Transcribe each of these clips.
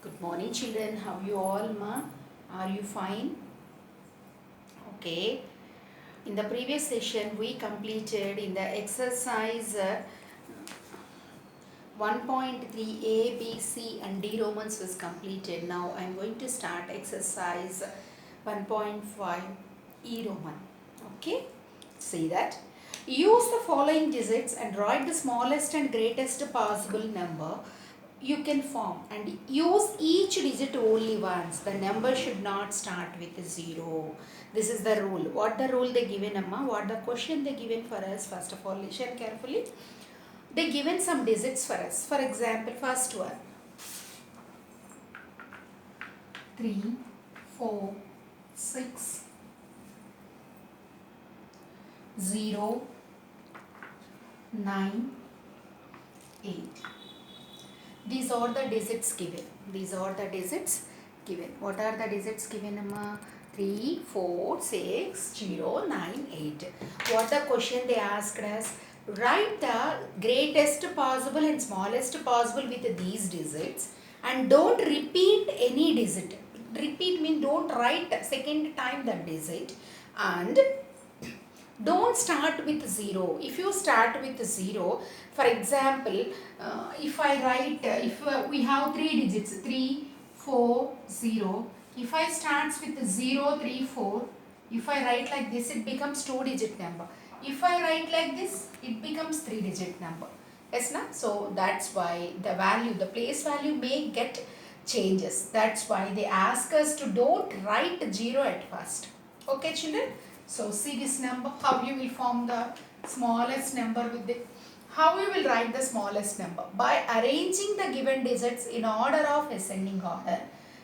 Good morning, children. How you all, ma? Are you fine? Okay. In the previous session, we completed in the exercise 1.3 A, B, C and D Romans was completed. Now I am going to start exercise 1.5 E Roman. Okay. See that. Use the following digits and write the smallest and greatest possible number you can form, and use each digit only once. The number should not start with 0. This is the rule. What the rule they given, amma? What the question they given for us? First of all, listen carefully. They given some digits for us. For example, first one 3, 4, 6, 0, 9, 8. These are the digits given. These are the digits given. What are the digits given, amma? 3, 4, 6, 0, 9, 8. What the question they asked us? Write the greatest possible and smallest possible with these digits and don't repeat any digit. Repeat means don't write second time the digit, and don't start with 0. If you start with 0, for example, if I write, if we have 3 digits, 3, 4, 0. If I starts with 0, 3, 4, if I write like this, it becomes 2 digit number. If I write like this, it becomes 3 digit number. Yes, na? So that's why the value, the place value may get changes. That's why they ask us to don't write 0 at first. Okay, children? So see this number, how you will form the smallest number with the, how you will write the smallest number? By arranging the given digits in order of ascending order.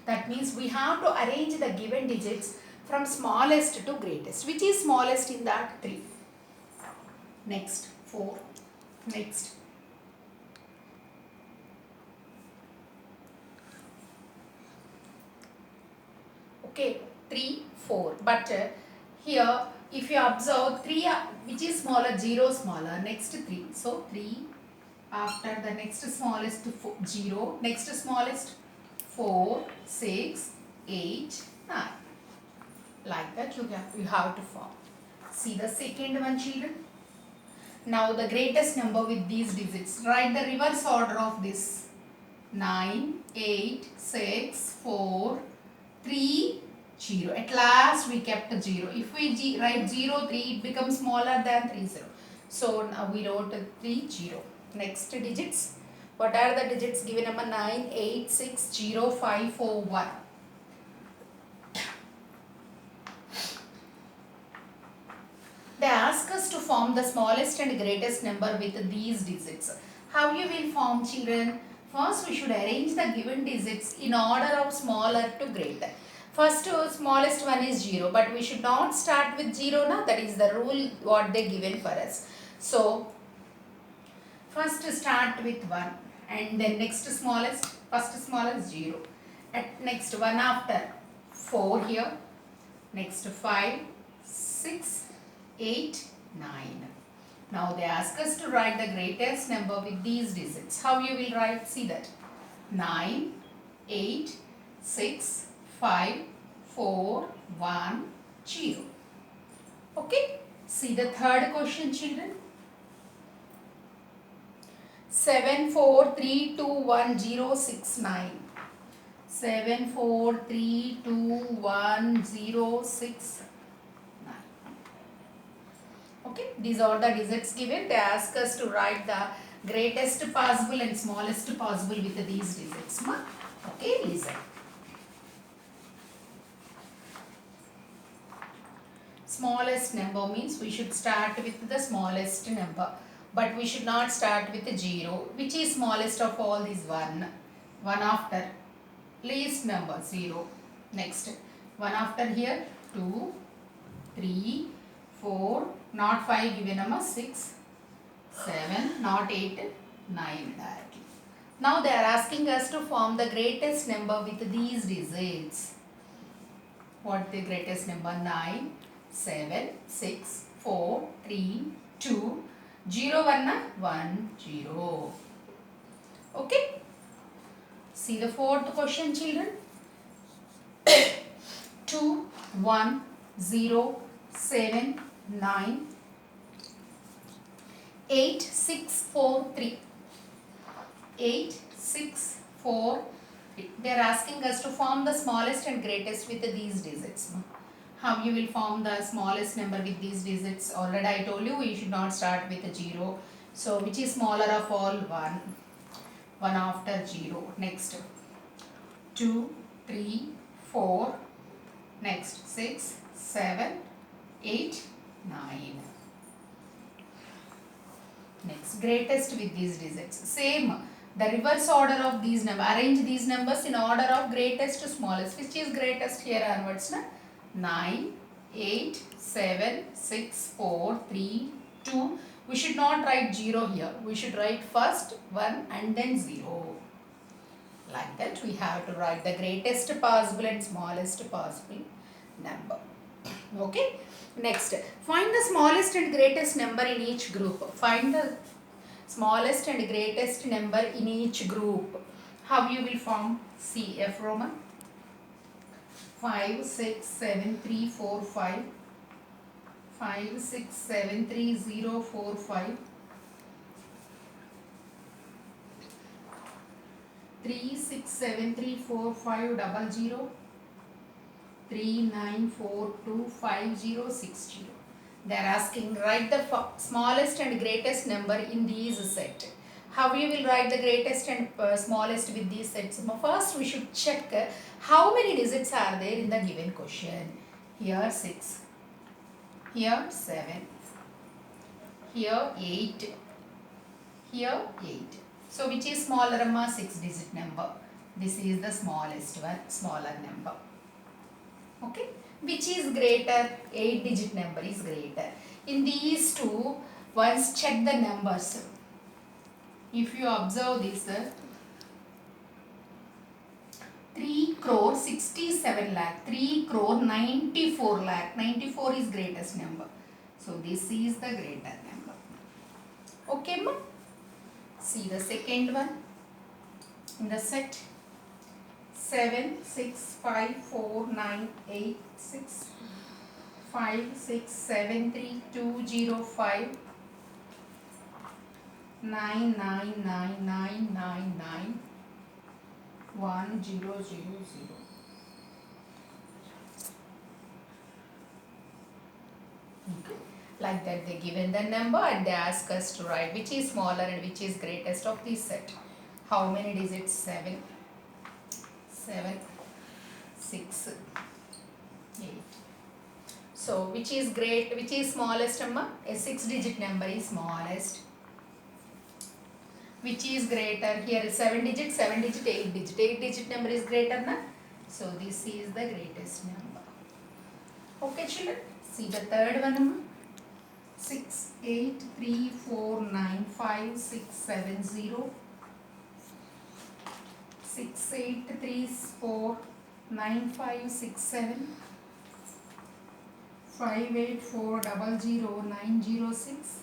That means we have to arrange the given digits from smallest to greatest. Which is smallest in that? 3. Next, 4. Next, okay, 3, 4. But here, if you observe 3, which is smaller, 0 smaller, next 3. So 3, after the next smallest 0, next smallest 4, 6, 8, 9. Like that you have to form. See the second one, children. Now the greatest number with these digits. Write the reverse order of this. 9, 8, 6, 4, 3, 0. At last we kept 0. If we write 0, 3, it becomes smaller than 3, 0. So now we wrote 3, 0. Next digits. What are the digits given? Number 9, 8, 6, 0, 5, 4, 1. They ask us to form the smallest and greatest number with these digits. How you will form, children? First we should arrange the given digits in order of smaller to greater. First smallest one is 0, but we should not start with 0 now. That is the rule what they given for us. So first start with 1 and then next smallest, first smallest 0. At next one after 4 here, next 5, 6, 8, 9. Now they ask us to write the greatest number with these digits. How you will write? See that. 9, 8, 6, 5, 4, 1, 0. Okay. See the third question, children. 7, 4, 3, 2, 1, 0, 6, 9. 7, 4, 3, 2, 1, 0, 6, 9. Okay, these are the digits given. They ask us to write the greatest possible and smallest possible with these digits. Okay, listen. Smallest number means we should start with the smallest number. But we should not start with 0. Which is smallest of all is 1. 1 after. Least number 0. Next. 1 after here 2, 3, 4, not 5 given number 6, 7, not 8, 9 directly. Now they are asking us to form the greatest number with these digits. What the greatest number? 9, 7, 6, 4, 3, 2, 0, 1, 1, 0. Okay. See the fourth question, children. 2, 1, 0, 7, 9, 8, 6, 4, 3. 8, 6, 4, 3. They are asking us to form the smallest and greatest with these digits. How you will form the smallest number with these digits? Already I told you, we should not start with a 0. So which is smaller of all? 1. 1 after 0. Next 2, 3, 4. Next 6, 7, 8, 9. Next greatest with these digits. Same. The reverse order of these numbers. Arrange these numbers in order of greatest to smallest. Which is greatest here onwards? 9, 8, 7, 6, 4, 3, 2. We should not write 0 here. We should write first 1 and then 0. Like that we have to write the greatest possible and smallest possible number. Okay. Next, find the smallest and greatest number in each group. Find the smallest and greatest number in each group. How you will form? See F Roman. 5, 6, 7, 3, 4, 5. 5, 6, 7, 3, 0, 4, 5. 3, 6, 7, 3, 4, 5, 0, 0. 3, 9, 4, 2, 5, 0, 6, 0. They are asking write the smallest and greatest number in these set. How you will write the greatest and smallest with these sets? First we should check how many digits are there in the given question. Here 6, here 7, here 8, here 8. So which is smaller? 6 digit number. This is the smallest one, smaller number. Okay, which is greater? 8 digit number is greater. In these two, once check the numbers. If you observe this, 3 crore 67 lakh, 3 crore 94 lakh. 94 is greatest number. So this is the greater number. Okay, ma? See the second one in the set. 7, 6, 5, 4, 9, 8, 6, 5, 6, 7, 3, 2, 0, 5, 9, 9, 9, 9, 9, 9, 1, 0, 0, 0. Okay. Like that they given the number and they ask us to write which is smaller and which is greatest of this set. How many digits? 7. 7, 6, 8. So which is which is smallest number? A 6 digit number is smallest. Which is greater? Here 7 digit, 7 digit, 8 digit. 8 digit number is greater, na? So this is the greatest number. Okay, children. See the third one. 6, 8, 3, 4, 9, 5, 6, 7, 0. 6, 8, 3, 4, 9, 5, 6, 7. 5, 8, 4, 0, 0, 9, 0, 6.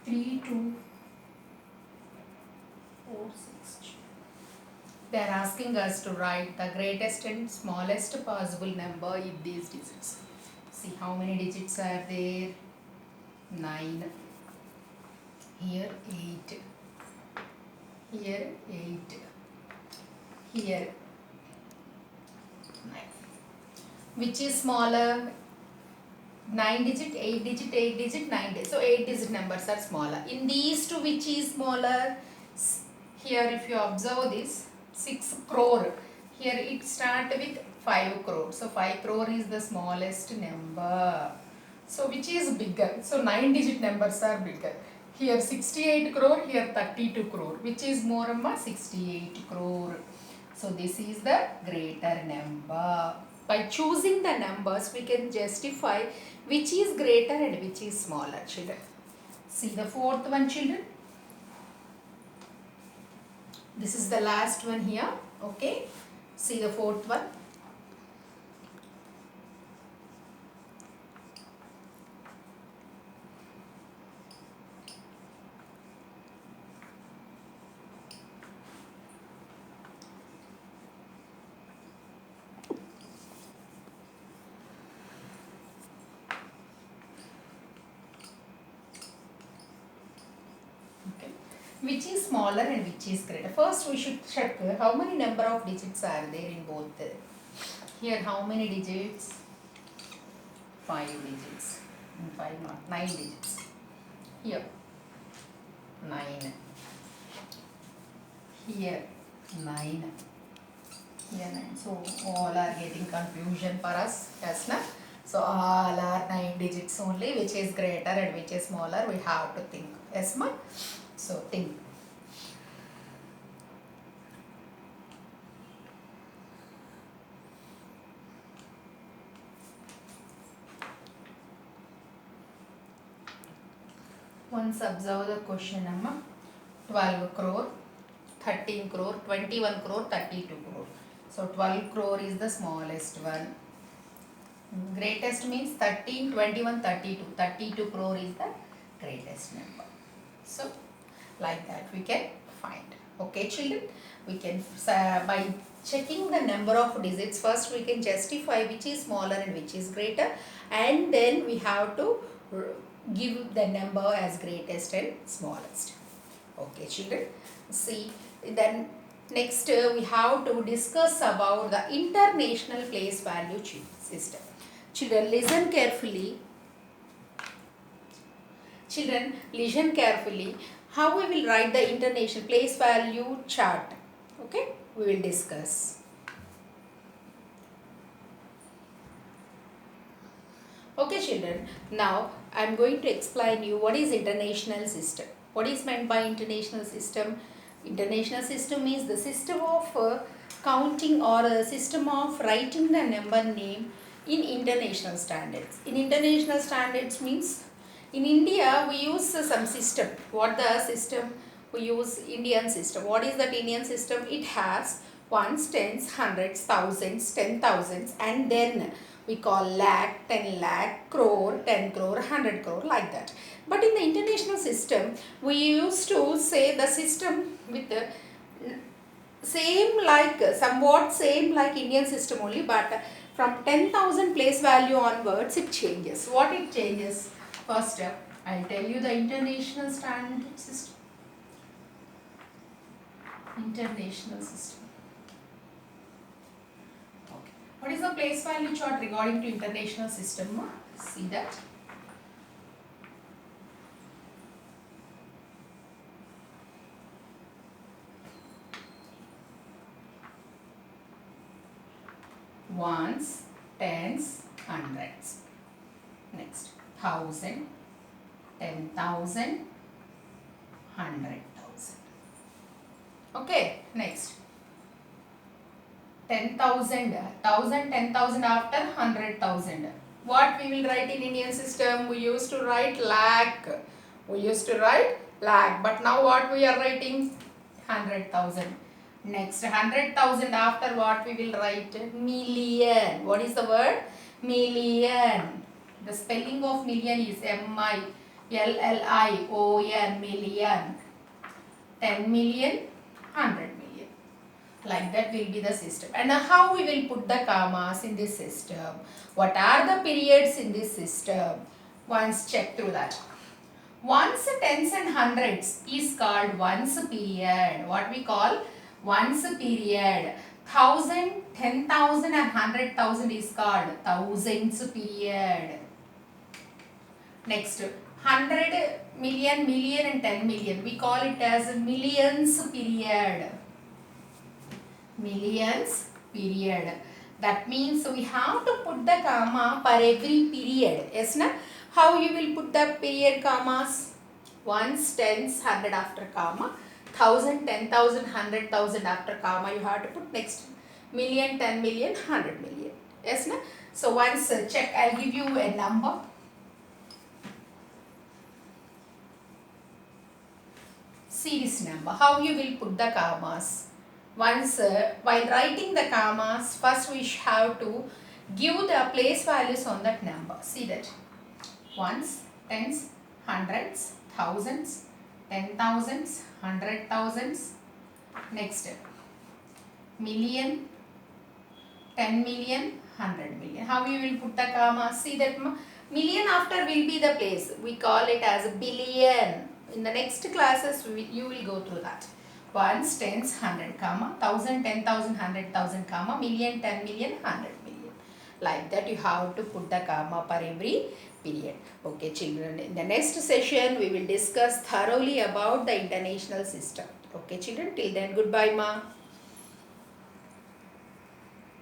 3, 2, 4, 6. They are asking us to write the greatest and smallest possible number in these digits. See how many digits are there? 9. Here 8. Here 8. Here 9. Which is smaller? 9 digit, 8 digit, 8 digit, 9 digit. So 8 digit numbers are smaller. In these two, which is smaller? Here if you observe this, 6 crore. Here it starts with 5 crore. So 5 crore is the smallest number. So which is bigger? So 9 digit numbers are bigger. Here 68 crore, here 32 crore. Which is more? 68 crore. So this is the greater number. By choosing the numbers, we can justify which is greater and which is smaller, children. See the fourth one, children. This is the last one here. Okay. See the fourth one. which is smaller and which is greater. First we should check how many number of digits are there in both. Here how many digits? 5 digits. 5 not 9 digits. Here 9. Here 9. Here 9. So all are getting confusion for us. Yes, na? So all are 9 digits only. Which is greater and which is smaller? We have to think. Yes, ma? So think. Once observe the question, Amma. 12 crore, 13 crore, 21 crore, 32 crore. So 12 crore is the smallest one. Greatest means 13, 21, 32. 32 crore is the greatest number. So like that we can find. Okay, children, we can by checking the number of digits, first we can justify which is smaller and which is greater, and then we have to give the number as greatest and smallest. Okay, children, see, then next we have to discuss about the international place value system. Children, listen carefully. Children, listen carefully. How we will write the international place value chart? Okay, we will discuss. Okay, children. Now I am going to explain you what is international system. What is meant by international system? International system is the system of counting or a system of writing the number name in international standards. In international standards means in India we use some system. What the system? We use Indian system. What is that Indian system? It has ones, tens, hundreds, thousands, 10,000s, and then we call lakh, 10 lakh, crore, 10 crore, 100 crore, like that. But in the international system, we used to say the system with the somewhat same like Indian system only, but from 10,000 place value onwards it changes. What it changes? First, I'll tell you the international standard system. International system. Okay. What is the place value chart regarding to international system? See that. Ones, tens, hundreds. Next, 1,000, 10,000, 100,000. Okay, next. 10,000, 1,000, 10,000 after 100,000. What we will write in Indian system? We used to write lakh. We used to write lakh. But now what we are writing? 100,000. Next, 100,000 after what we will write? Million. What is the word? Million. The spelling of million is M-I-L-L-I-O-N, million. 10 million, 100 million. Like that will be the system. And how we will put the commas in this system? What are the periods in this system? Once check through that. Ones, tens and hundreds is called ones period. What we call? Ones period. 1,000, 10,000 and 100,000 is called thousands period. Next, 100 million, million and 10 million. We call it as millions period. Millions period. That means we have to put the comma for every period. Yes, na? How you will put the period commas? Ones, tens, 100 after comma. 1,000, 10,000, 100,000 after comma. You have to put next million, 10 million, 100 million. Yes, na? So once check, I'll give you a number. See this number. How you will put the commas? Once while writing the commas, first we have to give the place values on that number. See that. Ones, tens, hundreds, thousands, 10,000s, 100,000s. Next, million, 10 million, 100 million. How you will put the comma? See that million after will be the place. We call it as billion. In the next classes you will go through that. Ones, tens, 100, comma, 1000, 10,000, 100,000, comma, million, 10 million, 100 million. Like that you have to put the comma per every period. Okay children, in the next session we will discuss thoroughly about the international system. Okay children, till then goodbye ma.